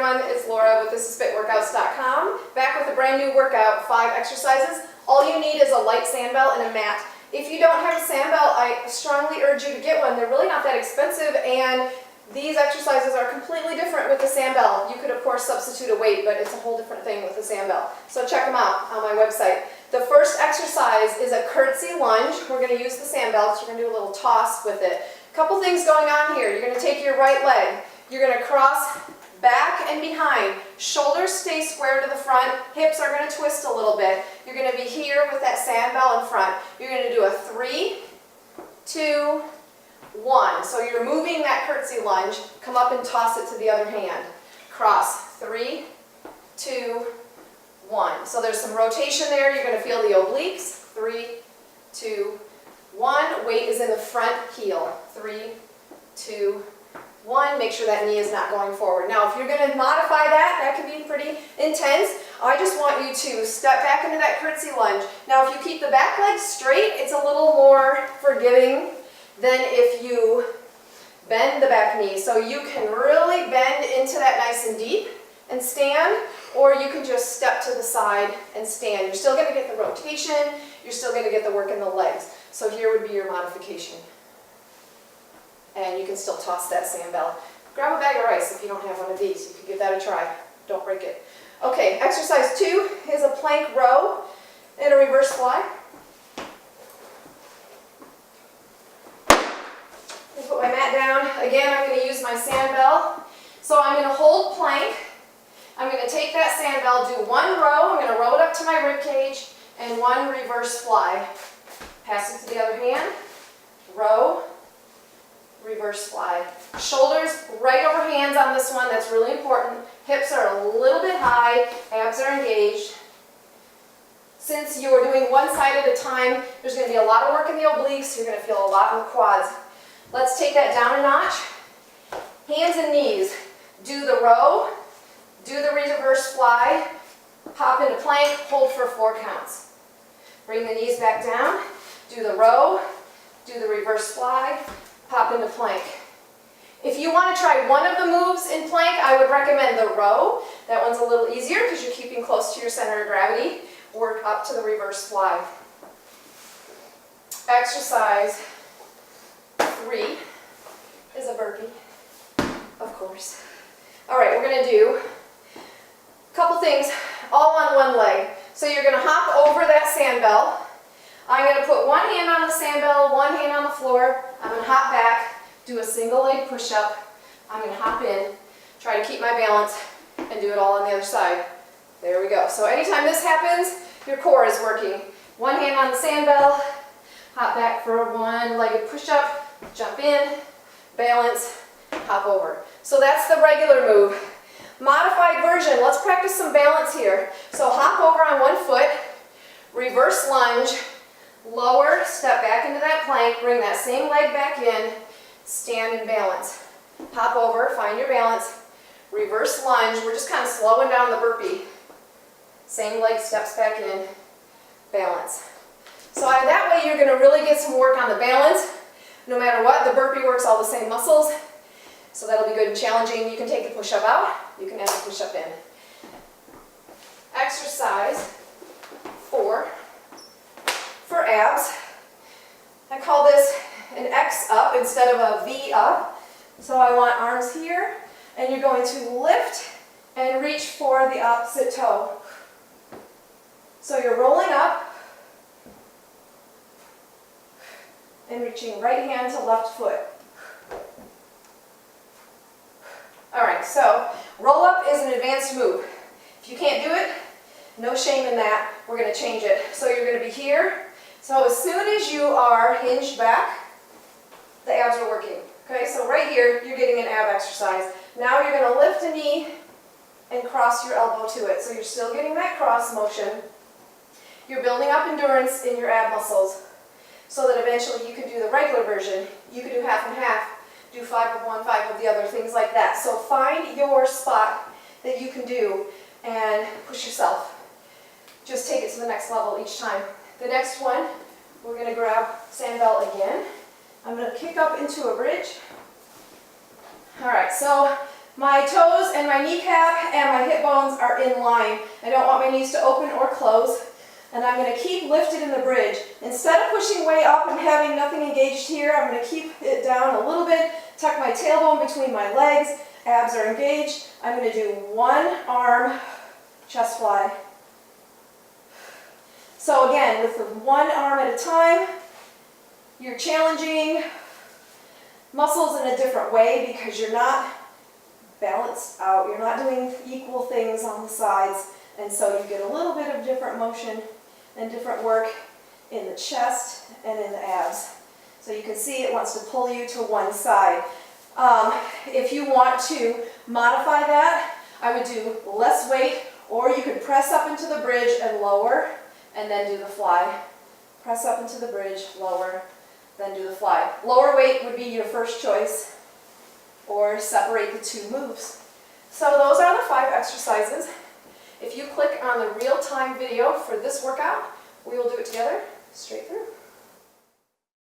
everyone, it's Laura with thisisfitworkouts.com, back with a brand new workout, 5 exercises. All you need is a light sand belt and a mat. If you don't have a sand belt, I strongly urge you to get one. They're really not that expensive, and these exercises are completely different with the sand belt. You could of course substitute a weight, but it's a whole different thing with the sand belt. So check them out on my website. The first exercise is a curtsy lunge. We're going to use the sand belts. We're going to do a little toss with it. A couple things going on here. You're going to take your right leg. You're going to cross back and behind. Shoulders stay square to the front. Hips are going to twist a little bit. You're going to be here with that sand belt in front. You're going to do a 3, 2, 1. So you're moving that curtsy lunge. Come up and toss it to the other hand. Cross. 3, 2, 1. So there's some rotation there. You're going to feel the obliques. 3, 2, 1. Weight is in the front heel. 3, 2, 1. Make sure that knee is not going forward. Now, if you're going to modify that, that can be pretty intense. I just want you to step back into that curtsy lunge. Now, if you keep the back leg straight, it's a little more forgiving than if you bend the back knee. So you can really bend into that nice and deep and stand, or you can just step to the side and stand. You're still going to get the rotation. You're still going to get the work in the legs. So here would be your modification. And you can still toss that sand belt. Grab a bag of rice if you don't have one of these. You can give that a try. Don't break it. Okay, exercise 2 is a plank row and a reverse fly. Put my mat down. Again, I'm going to use my sand belt. So I'm going to hold plank. I'm going to take that sand belt, do 1 row. I'm going to row it up to my rib cage, and 1 reverse fly. Pass it to the other hand. Row. Reverse fly. Shoulders right over hands on this one. That's really important. Hips are a little bit high. Abs are engaged. Since you are doing one side at a time, there's going to be a lot of work in the obliques. You're going to feel a lot in the quads. Let's take that down a notch. Hands and knees. Do the row. Do the reverse fly. Pop into plank. Hold for 4 counts. Bring the knees back down. Do the row. Do the reverse fly. Pop into plank. If you want to try one of the moves in plank, I would recommend the row. That one's a little easier because you're keeping close to your center of gravity. Work up to the reverse fly. Exercise 3 is a burpee, of course. All right, we're going to do a couple things all on one leg. So you're going to hop over that sand belt. I'm going to put 1 hand on the sand belt, 1 hand on the floor. I'm going to hop back, do a single leg push-up. I'm going to hop in, try to keep my balance, and do it all on the other side. There we go. So anytime this happens, your core is working. 1 hand on the sand belt, hop back for a 1-legged push-up, jump in, balance, hop over. So that's the regular move. Modified version, let's practice some balance here. So hop over on 1 foot, reverse lunge, lower, step back into that plank, bring that same leg back in, stand and balance. Hop over, find your balance, reverse lunge. We're just kind of slowing down the burpee. Same leg steps back in, balance. So that way you're going to really get some work on the balance. No matter what, the burpee works all the same muscles. So that'll be good and challenging. You can take the push-up out, you can add the push-up in. Exercise 4. For abs, I call this an X up instead of a V up. So I want arms here, and you're going to lift and reach for the opposite toe. So you're rolling up and reaching right hand to left foot. All right, so roll up is an advanced move. If you can't do it, no shame in that. We're going to change it. So you're going to be here. So as soon as you are hinged back, the abs are working. Okay, so right here, you're getting an ab exercise. Now you're going to lift a knee and cross your elbow to it. So you're still getting that cross motion. You're building up endurance in your ab muscles so that eventually you can do the regular version. You can do half and half, do 5 of one, 5 of the other, things like that. So find your spot that you can do and push yourself. Just take it to the next level each time. The next one, we're going to grab sand belt again. I'm going to kick up into a bridge. All right, so My toes and my kneecap and my hip bones are in line. I don't want my knees to open or close. And I'm going to keep lifted in the bridge. Instead of pushing way up and having nothing engaged here, I'm going to keep it down a little bit, tuck my tailbone between my legs, abs are engaged. I'm going to do one arm chest fly. So again, with the one arm at a time, you're challenging muscles in a different way because you're not balanced out. You're not doing equal things on the sides. And so you get a little bit of different motion and different work in the chest and in the abs. So you can see it wants to pull you to one side. If you want to modify that, I would do less weight, or you could press up into the bridge and lower, and then do the fly. Press up into the bridge, lower, then do the fly. Lower weight would be your first choice, or separate the two moves. So those are the 5 exercises. If you click on the real-time video for this workout, we will do it together, straight through.